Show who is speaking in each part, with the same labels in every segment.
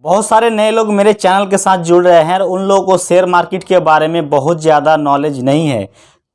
Speaker 1: बहुत सारे नए लोग मेरे चैनल के साथ जुड़ रहे हैं और उन लोगों को शेयर मार्केट के बारे में बहुत ज़्यादा नॉलेज नहीं है।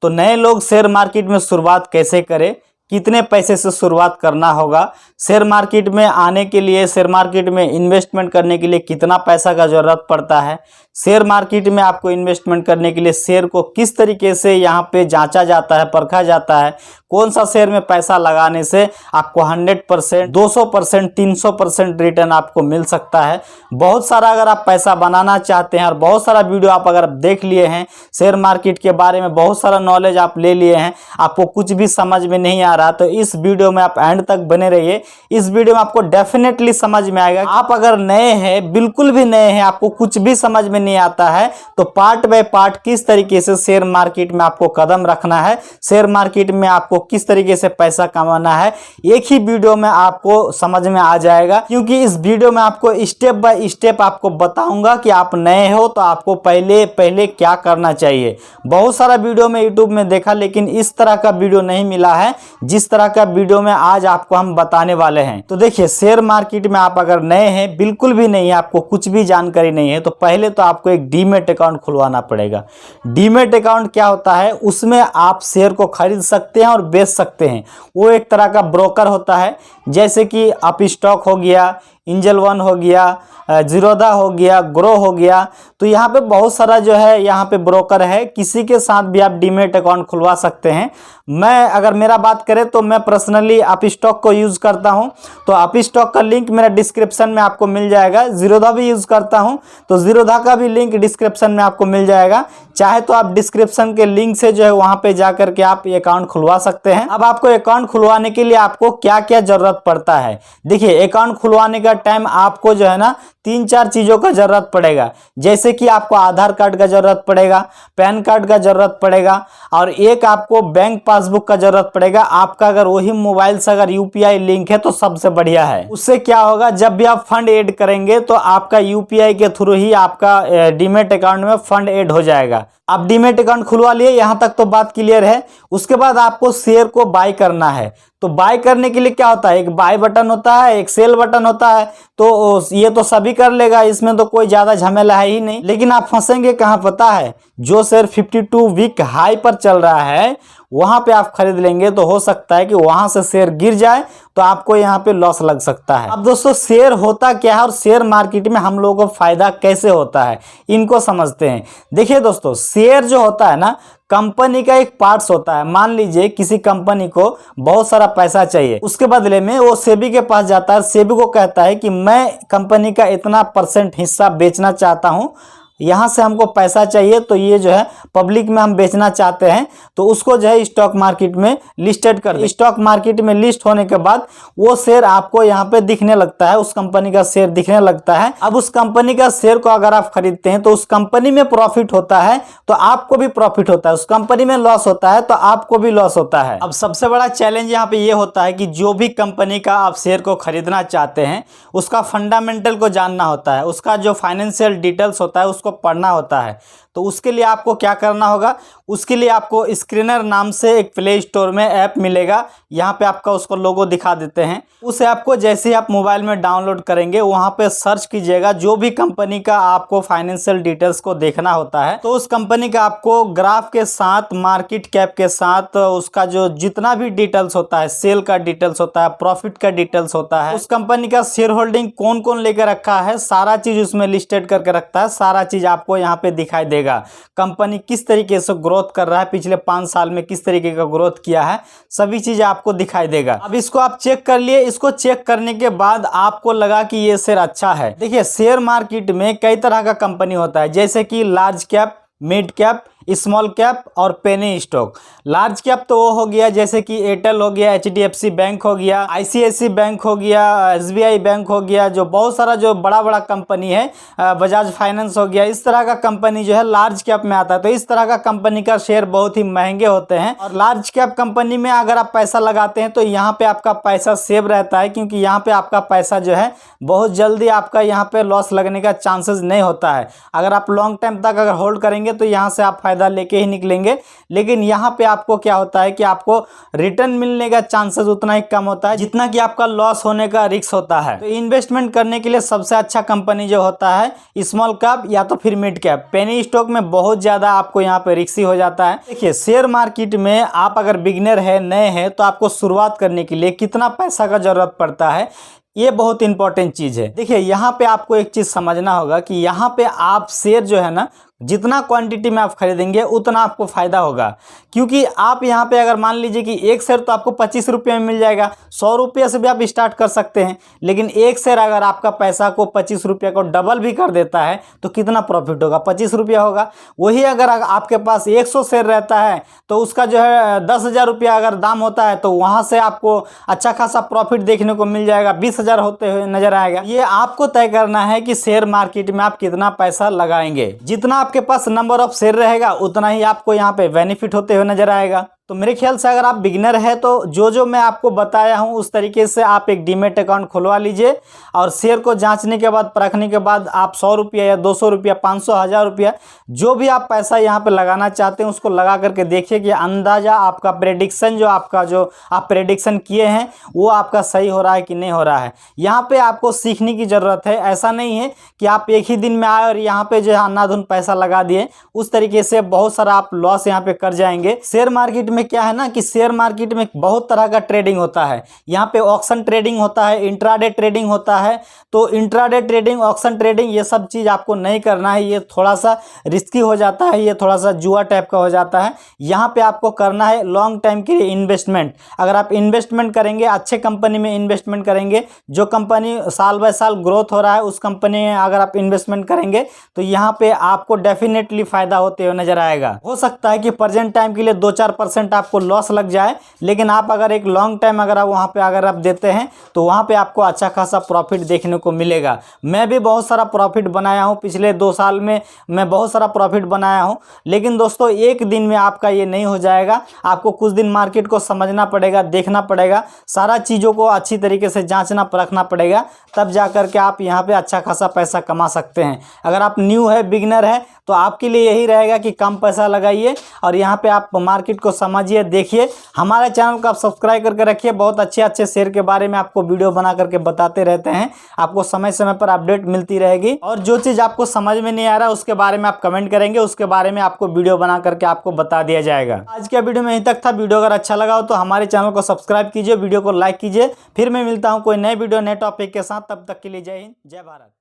Speaker 1: तो नए लोग शेयर मार्केट में शुरुआत कैसे करें, कितने पैसे से शुरुआत करना होगा, शेयर मार्केट में आने के लिए, शेयर मार्केट में इन्वेस्टमेंट करने के लिए कितना पैसा का ज़रूरत पड़ता है, शेयर मार्केट में आपको इन्वेस्टमेंट करने के लिए शेयर को किस तरीके से यहाँ पे जांचा जाता है, परखा जाता है, कौन सा शेयर में पैसा लगाने से आपको 100%, 200%, 300% रिटर्न आपको मिल सकता है। बहुत सारा अगर आप पैसा बनाना चाहते हैं और बहुत सारा वीडियो आप अगर देख लिए हैं शेयर मार्केट के बारे में, बहुत सारा नॉलेज आप ले लिए हैं, आपको कुछ भी समझ में नहीं आ रहा, तो इस वीडियो में आप एंड तक बने रहिए। इस वीडियो में आपको डेफिनेटली समझ में आएगा। आप अगर नए हैं, बिल्कुल भी नए हैं, आपको कुछ भी समझ में नहीं आता है, तो पार्ट बाय पार्ट किस तरीके से शेयर मार्केट में आपको कदम रखना है, शेयर मार्केट में आपको किस तरीके से पैसा कमाना है, एक ही वीडियो में आपको समझ में आ जाएगा। क्योंकि इस वीडियो में आपको स्टेप बाय स्टेप आपको बताऊंगा कि आप नए हो तो आपको पहले क्या करना चाहिए। बहुत सारा वीडियो में यूट्यूब में देखा, लेकिन इस तरह का वीडियो नहीं मिला है जिस तरह का वीडियो में आज आपको हम बताने वाले हैं। तो देखिए, शेयर मार्केट में आप अगर नए हैं, बिल्कुल भी नहीं है, आपको कुछ भी जानकारी नहीं है, तो पहले तो आपको एक डीमैट अकाउंट खुलवाना पड़ेगा। डीमैट अकाउंट क्या होता है? उसमें आप शेयर को खरीद सकते हैं और बेच सकते हैं। वो एक तरह का ब्रोकर होता है, जैसे कि अप स्टॉक हो गया, एंजल वन हो गया, जीरोधा हो गया, ग्रो हो गया। तो यहाँ पे बहुत सारा जो है यहाँ पे ब्रोकर है, किसी के साथ भी आप डीमैट अकाउंट खुलवा सकते हैं। मैं अगर मेरा बात करें तो मैं पर्सनली अप स्टॉक को यूज़ करता हूँ, तो अप स्टॉक का लिंक मेरा डिस्क्रिप्शन में आपको मिल जाएगा। जीरोधा भी यूज़ करता हूँ, तो जीरोधा का भी लिंक डिस्क्रिप्शन में आपको मिल जाएगा। चाहे तो आप डिस्क्रिप्शन के लिंक से जो है वहाँ पे जा करके आप ये अकाउंट खुलवा सकते हैं। अब आपको अकाउंट खुलवाने के लिए आपको क्या क्या जरूरत पड़ता है? देखिए, अकाउंट खुलवाने का टाइम आपको जो है ना 3-4 चीज़ों का जरूरत पड़ेगा। जैसे कि आपको आधार कार्ड का जरूरत पड़ेगा, पैन कार्ड का जरूरत पड़ेगा, और एक आपको बैंक पासबुक का जरूरत पड़ेगा। आपका अगर वही मोबाइल से अगर यूपीआई लिंक है तो सबसे बढ़िया है। उससे क्या होगा, जब भी आप फंड ऐड करेंगे तो आपका यूपीआई के थ्रू ही आपका डीमैट अकाउंट में फंड ऐड हो जाएगा। आप डीमैट अकाउंट खुलवा लिए, यहाँ तक तो बात क्लियर है। उसके बाद आपको शेयर को बाय करना है। तो बाय करने के लिए क्या होता है? एक बाय बटन होता है, एक सेल बटन होता है। तो ये तो सभी कर लेगा, इसमें तो कोई ज्यादा झमेला है ही नहीं। लेकिन आप फंसेंगे कहाँ पता है? जो शेयर 52 वीक हाई पर चल रहा है वहां पे आप खरीद लेंगे, तो हो सकता है कि वहां से शेयर गिर जाए, तो आपको यहाँ पे लॉस लग सकता है। अब दोस्तों, शेयर होता क्या है और शेयर मार्केट में हम लोगों को फायदा कैसे होता है, इनको समझते हैं। देखिए दोस्तों, शेयर जो होता है ना, कंपनी का एक पार्ट्स होता है। मान लीजिए किसी कंपनी को बहुत सारा पैसा चाहिए, उसके बदले में वो सेबी के पास जाता है, सेबी को कहता है कि मैं कंपनी का इतना % हिस्सा बेचना चाहता हूं, यहाँ से हमको पैसा चाहिए, तो ये जो है पब्लिक में हम बेचना चाहते हैं, तो उसको जो है स्टॉक मार्केट में लिस्टेड कर दे। स्टॉक मार्केट में लिस्ट होने के बाद वो शेयर आपको यहाँ पे दिखने लगता है, उस कंपनी का शेयर दिखने लगता है। अब उस कंपनी का शेयर को अगर आप खरीदते हैं तो उस कंपनी में प्रॉफिट होता है तो आपको भी प्रॉफिट होता है, उस कंपनी में लॉस होता है तो आपको भी लॉस होता है। अब सबसे बड़ा चैलेंज यहाँ पे ये होता है कि जो भी कंपनी का आप शेयर को खरीदना चाहते हैं उसका फंडामेंटल को जानना होता है, उसका जो फाइनेंशियल डिटेल्स होता है उसको पढ़ना होता है। तो उसके लिए आपको क्या करना होगा? उसके लिए आपको स्क्रीनर नाम से एक प्ले स्टोर में ऐप मिलेगा, यहाँ पे आपका उसको लोगो दिखा देते हैं। उस ऐप को जैसे ही आप मोबाइल में डाउनलोड करेंगे, वहाँ पे सर्च कीजिएगा जो भी कंपनी का आपको फाइनेंशियल डिटेल्स को देखना होता है, तो उस कंपनी का आपको ग्राफ के साथ, मार्केट कैप के साथ, उसका जो जितना भी डिटेल्स होता है, सेल का डिटेल्स होता है, प्रॉफिट का डिटेल्स होता है, उस कंपनी का शेयर होल्डिंग कौन कौन लेकर रखा है, सारा चीज उसमें लिस्टेड करके रखता है। सारा चीज आपको यहाँ पे दिखाई देगा। कंपनी किस तरीके से ग्रोथ कर रहा है, पिछले 5 साल में किस तरीके का ग्रोथ किया है, सभी चीजें आपको दिखाई देगा। अब इसको आप चेक कर लिए। इसको चेक करने के बाद आपको लगा कि ये शेयर अच्छा है। देखिए, शेयर मार्केट में कई तरह का कंपनी होता है, जैसे कि large cap, mid cap, small cap और पेनी स्टॉक। लार्ज कैप तो वो हो गया जैसे कि एयरटेल हो गया, HDFC बैंक हो गया, ICICI बैंक हो गया, SBI बैंक हो गया, जो बहुत सारा जो बड़ा बड़ा कंपनी है, बजाज फाइनेंस हो गया, इस तरह का कंपनी जो है लार्ज कैप में आता है। तो इस तरह का कंपनी का शेयर बहुत ही महंगे होते हैं, और लार्ज कैप कंपनी में अगर आप पैसा लगाते हैं तो यहाँ पे आपका पैसा सेव रहता है, क्योंकि यहाँ पे आपका पैसा जो है बहुत जल्दी आपका यहाँ पे लॉस लगने का चांसेस नहीं होता है। अगर आप लॉन्ग टाइम तक अगर होल्ड करेंगे तो यहाँ से आप फ़ायदा लेके ही निकलेंगे। लेकिन यहाँ पे आपको क्या होता है कि आपको रिटर्न मिलने का चांसेस उतना ही कम होता है जितना कि आपका लॉस होने का रिस्क होता है। तो इन्वेस्टमेंट करने के लिए सबसे अच्छा कंपनी जो होता है स्मॉल कैप या तो फिर मिड कैप। पेनी स्टॉक में बहुत ज़्यादा आपको यहाँ पे रिस्की हो जाता है। देखिए, शेयर मार्केट में आप अगर बिगिनर है, नए हैं, तो आपको शुरुआत करने के लिए कितना पैसा का ज़रूरत पड़ता है, ये बहुत इंपॉर्टेंट चीज़ है। देखिए, यहाँ पे आपको एक चीज़ समझना होगा कि यहाँ पे आप शेयर जो है ना, जितना क्वांटिटी में आप खरीदेंगे उतना आपको फ़ायदा होगा। क्योंकि आप यहाँ पे अगर मान लीजिए कि एक शेयर तो आपको 25 रुपये में मिल जाएगा, 100 रुपये से भी आप स्टार्ट कर सकते हैं। लेकिन एक शेयर अगर आपका पैसा को 25 रुपये को डबल भी कर देता है तो कितना प्रॉफिट होगा? 25 रुपया होगा। वही अगर आपके पास 100 शेयर रहता है तो उसका जो है 10,000 रुपया अगर दाम होता है तो वहाँ से आपको अच्छा खासा प्रॉफिट देखने को मिल जाएगा, 20,000 होते हुए नजर आएगा। ये आपको तय करना है कि शेयर मार्केट में आप कितना पैसा लगाएंगे। जितना आपके पास नंबर ऑफ शेयर रहेगा उतना ही आपको यहाँ पे बेनिफिट होते हुए नजर आएगा। तो मेरे ख्याल से अगर आप बिगिनर है तो जो मैं आपको बताया हूँ उस तरीके से आप एक डीमेट अकाउंट खुलवा लीजिए और शेयर को जांचने के बाद, परखने के बाद आप 100 रुपया या 200 रुपया, 500, 1000 रुपया, जो भी आप पैसा यहाँ पे लगाना चाहते हैं उसको लगा करके देखिए कि अंदाजा आपका प्रेडिक्शन जो आप प्रेडिक्शन किए हैं वो आपका सही हो रहा है कि नहीं हो रहा है। यहाँ पे आपको सीखने की ज़रूरत है। ऐसा नहीं है कि आप एक ही दिन में आए और यहाँ पे जो है अंधाधुंध पैसा लगा दिए। उस तरीके से बहुत सारा आप लॉस यहाँ पे कर जाएंगे। शेयर मार्केट में क्या है ना कि शेयर मार्केट में बहुत तरह का ट्रेडिंग होता है। यहाँ पे ऑक्शन ट्रेडिंग होता है, इंट्राडे ट्रेडिंग होता है। तो इंट्राडे ट्रेडिंग, ऑक्शन ट्रेडिंग, ये सब चीज़ आपको नहीं करना है। ये थोड़ा सा रिस्की हो जाता है, ये थोड़ा सा जुआ टाइप का हो जाता है। यहाँ पे आपको करना है लॉन्ग टाइम के लिए इन्वेस्टमेंट। अगर आप इन्वेस्टमेंट करेंगे, अच्छे कंपनी में इन्वेस्टमेंट करेंगे, जो कंपनी साल बाय साल ग्रोथ हो रहा है उस कंपनी में अगर आप इन्वेस्टमेंट करेंगे तो यहाँ पे आपको डेफिनेटली फायदा होते हुए नजर आएगा। हो सकता है कि प्रेजेंट टाइम के लिए 2-4% आपको लॉस लग जाए, लेकिन आप अगर एक लॉन्ग टाइम अगर आप वहाँ पे अगर आप देते हैं तो वहाँ पे आपको अच्छा खासा प्रॉफिट देखने को मिलेगा। मैं भी बहुत सारा प्रॉफिट बनाया हूँ, पिछले 2 साल में मैं बहुत सारा प्रॉफिट बनाया हूँ। लेकिन दोस्तों, एक दिन में आपका ये नहीं हो जाएगा। आपको कुछ दिन मार्केट को समझना पड़ेगा, देखना पड़ेगा, सारा चीज़ों को अच्छी तरीके से जाँचना परखना पड़ेगा, तब जा कर के आप यहाँ पर अच्छा खासा पैसा कमा सकते हैं। अगर आप न्यू है, बिगिनर है, तो आपके लिए यही रहेगा कि कम पैसा लगाइए और यहाँ पे आप मार्केट को समझिए, देखिए। हमारे चैनल को आप सब्सक्राइब करके रखिए। बहुत अच्छे शेयर के बारे में आपको वीडियो बना करके बताते रहते हैं। आपको समय समय पर अपडेट मिलती रहेगी और जो चीज़ आपको समझ में नहीं आ रहा उसके बारे में आप कमेंट करेंगे, उसके बारे में आपको वीडियो बना करके आपको बता दिया जाएगा। आज का वीडियो में यहीं तक था। वीडियो अगर अच्छा लगा हो तो हमारे चैनल को सब्सक्राइब कीजिए, वीडियो को लाइक कीजिए। फिर मैं मिलता हूँ कोई नए वीडियो, नए टॉपिक के साथ। तब तक के लिए जय हिंद, जय भारत।